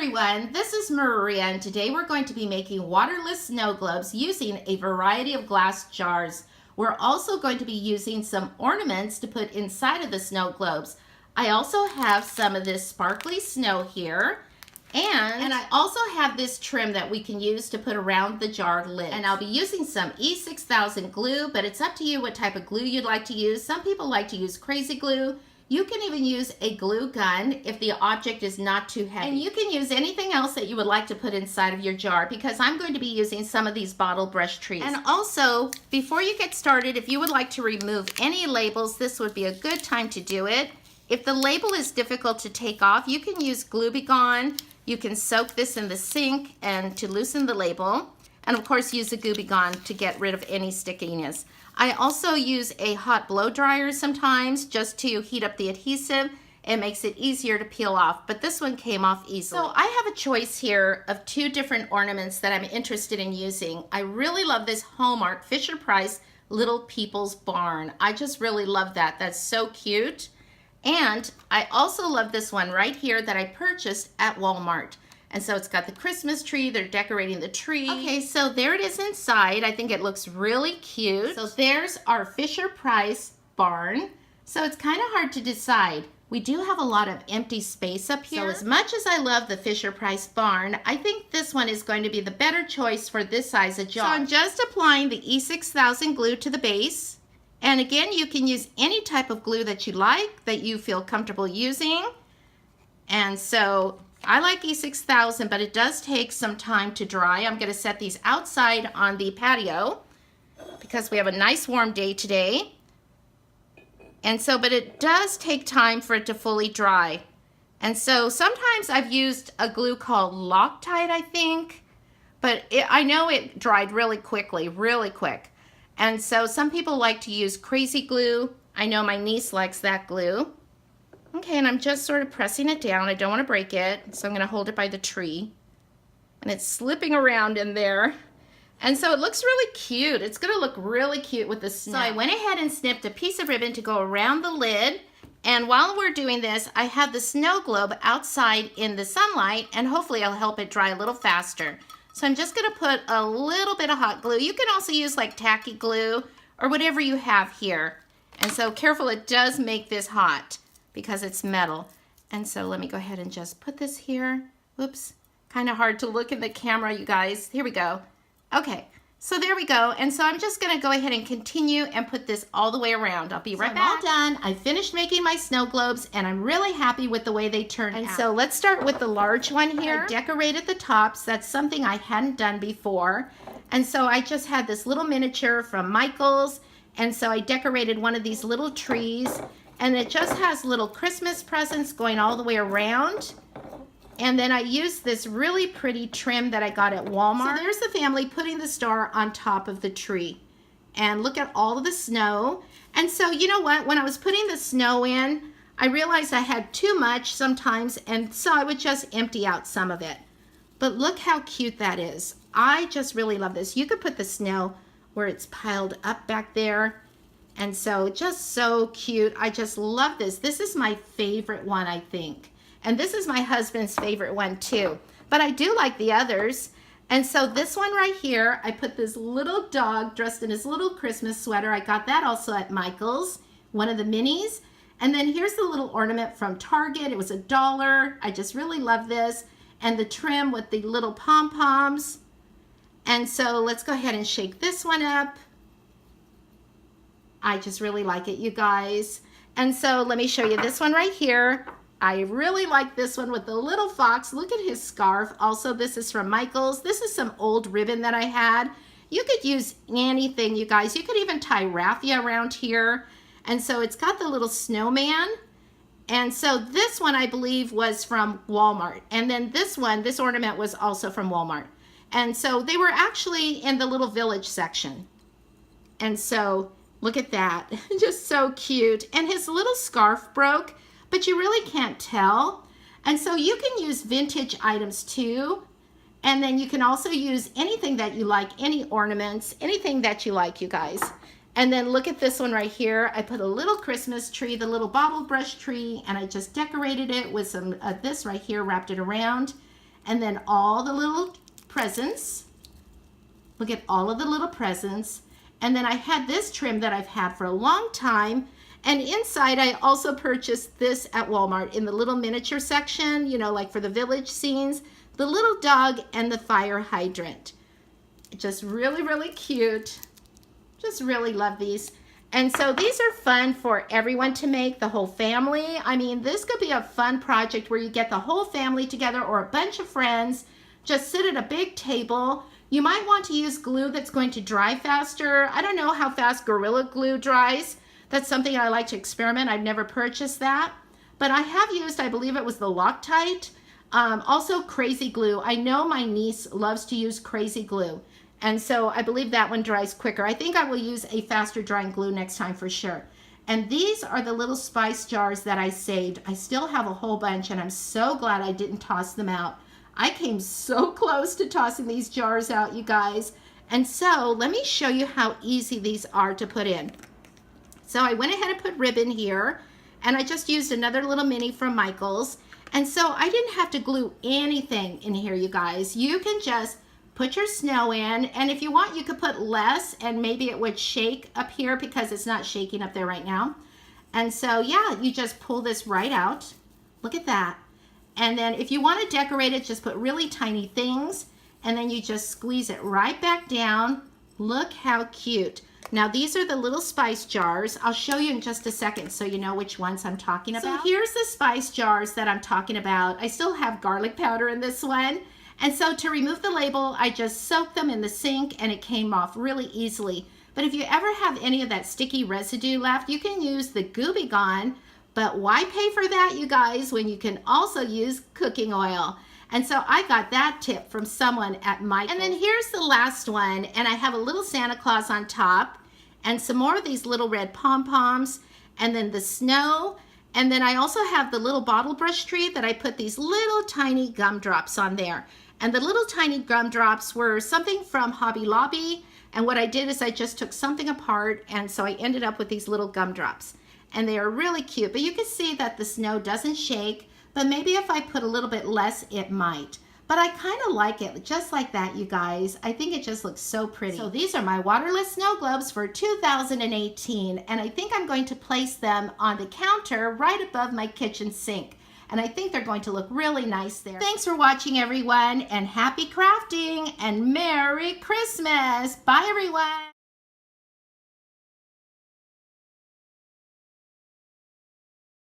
everyone, this is Maria, and today we're going to be making waterless snow globes using a variety of glass jars. We're also going to be using some ornaments to put inside of the snow globes. I also have some of this sparkly snow here, and I also have this trim that we can use to put around the jar lid. And I'll be using some E6000 glue, but it's up to you what type of glue you'd like to use. Some people like to use crazy glue. You can even use a glue gun if the object is not too heavy. And you can use anything else that you would like to put inside of your jar, because I'm going to be using some of these bottle brush trees. And also, before you get started, if you would like to remove any labels, this would be a good time to do it. If the label is difficult to take off, you can use Glue Be Gone. You can soak this in the sink and to loosen the label. And of course, use a Glue Be Gone to get rid of any stickiness. I also use a hot blow dryer sometimes just to heat up the adhesive. It makes it easier to peel off, but this one came off easily. So I have a choice here of two different ornaments that I'm interested in using. I really love this Hallmark Fisher-Price Little People's Barn. I just really love that. That's so cute. And I also love this one right here that I purchased at Walmart. And so it's got the Christmas tree, they're decorating the tree. Okay, so there it is inside. I think it looks really cute. So there's our Fisher-Price barn. So it's kind of hard to decide. We do have a lot of empty space up here. So as much as I love the Fisher-Price barn, I think this one is going to be the better choice for this size of jar. So I'm just applying the E6000 glue to the base. And again, you can use any type of glue that you like, that you feel comfortable using. And so I like E6000, but it does take some time to dry. I'm going to set these outside on the patio because we have a nice warm day today. And so, but it does take time for it to fully dry. And so sometimes I've used a glue called Loctite, I think, but I know it dried really quickly, really quick. And so some people like to use crazy glue. I know my niece likes that glue. Okay, and I'm just sort of pressing it down. I don't want to break it, so I'm going to hold it by the tree. And it's slipping around in there. And so it looks really cute. It's going to look really cute with the snow. So I went ahead and snipped a piece of ribbon to go around the lid. And while we're doing this, I have the snow globe outside in the sunlight, and hopefully I'll help it dry a little faster. So I'm just going to put a little bit of hot glue. You can also use like tacky glue or whatever you have here. And so careful, it does make this hot because it's metal. And so let me go ahead and just put this here. Whoops, kind of hard to look in the camera, you guys. Here we go. Okay, so there we go. And so I'm just gonna go ahead and continue and put this all the way around. I'll be right back. I'm all done. I finished making my snow globes and I'm really happy with the way they turned out. And so let's start with the large one here. I decorated the tops. That's something I hadn't done before. And so I just had this little miniature from Michael's. And so I decorated one of these little trees. And it just has little Christmas presents going all the way around. And then I used this really pretty trim that I got at Walmart. So there's the family putting the star on top of the tree. And look at all of the snow. And so you know what? When I was putting the snow in, I realized I had too much sometimes. And so I would just empty out some of it. But look how cute that is. I just really love this. You could put the snow where it's piled up back there. And so just so cute. I just love this. This is my favorite one, I think. And this is my husband's favorite one too. But I do like the others. And so this one right here, I put this little dog dressed in his little Christmas sweater. I got that also at Michael's, one of the minis. And then here's the little ornament from Target. It was $1. I just really love this. And the trim with the little pom-poms. And so let's go ahead and shake this one up. I just really like it, you guys. And so let me show you this one right here. I really like this one with the little fox. Look at his scarf. Also, this is from Michael's. This is some old ribbon that I had. You could use anything, you guys. You could even tie raffia around here. And so it's got the little snowman. And so this one, I believe, was from Walmart. And then this one, this ornament was also from Walmart. And so they were actually in the little village section. And so look at that, just so cute. And his little scarf broke, but you really can't tell. And so you can use vintage items too. And then you can also use anything that you like, any ornaments, anything that you like, you guys. And then look at this one right here. I put a little Christmas tree, the little bottle brush tree, and I just decorated it with some of this right here, wrapped it around. and then all the little presents. Look at all of the little presents. And then I had this trim that I've had for a long time. And inside, I also purchased this at Walmart in the little miniature section, you know, like for the village scenes, the little dog and the fire hydrant. Just really, really cute. Just really love these. And so these are fun for everyone to make, the whole family. I mean, this could be a fun project where you get the whole family together or a bunch of friends, just sit at a big table. You might want to use glue that's going to dry faster. I don't know how fast Gorilla Glue dries. That's something I like to experiment. I've never purchased that. But I have used, I believe it was the Loctite. Also Crazy Glue. I know my niece loves to use Crazy Glue. And so I believe that one dries quicker. I think I will use a faster drying glue next time for sure. And these are the little spice jars that I saved. I still have a whole bunch and I'm so glad I didn't toss them out. I came so close to tossing these jars out, you guys. And so let me show you how easy these are to put in. So I went ahead and put ribbon here, and I just used another little mini from Michael's. And so I didn't have to glue anything in here, you guys. You can just put your snow in, and if you want, you could put less, and maybe it would shake up here because it's not shaking up there right now. And so, yeah, you just pull this right out. Look at that. And then if you want to decorate it, just put really tiny things, and then you just squeeze it right back down. Look how cute. Now these are the little spice jars. I'll show you in just a second so you know which ones I'm talking about. So here's the spice jars that I'm talking about. I still have garlic powder in this one. And so to remove the label, I just soaked them in the sink and it came off really easily. But if you ever have any of that sticky residue left, you can use the Gooby Gone. But why pay for that, you guys, when you can also use cooking oil? And so I got that tip from someone at Michael's. And then here's the last one, and I have a little Santa Claus on top, and some more of these little red pom-poms, and then the snow, and then I also have the little bottle brush tree that I put these little tiny gumdrops on there. And the little tiny gumdrops were something from Hobby Lobby, and what I did is I just took something apart, and so I ended up with these little gumdrops. And they are really cute, but you can see that the snow doesn't shake, but maybe if I put a little bit less, it might. But I kind of like it just like that, you guys. I think it just looks so pretty. So these are my waterless snow globes for 2018, and I think I'm going to place them on the counter right above my kitchen sink. And I think they're going to look really nice there. Thanks for watching, everyone, and happy crafting, and Merry Christmas. Bye, everyone.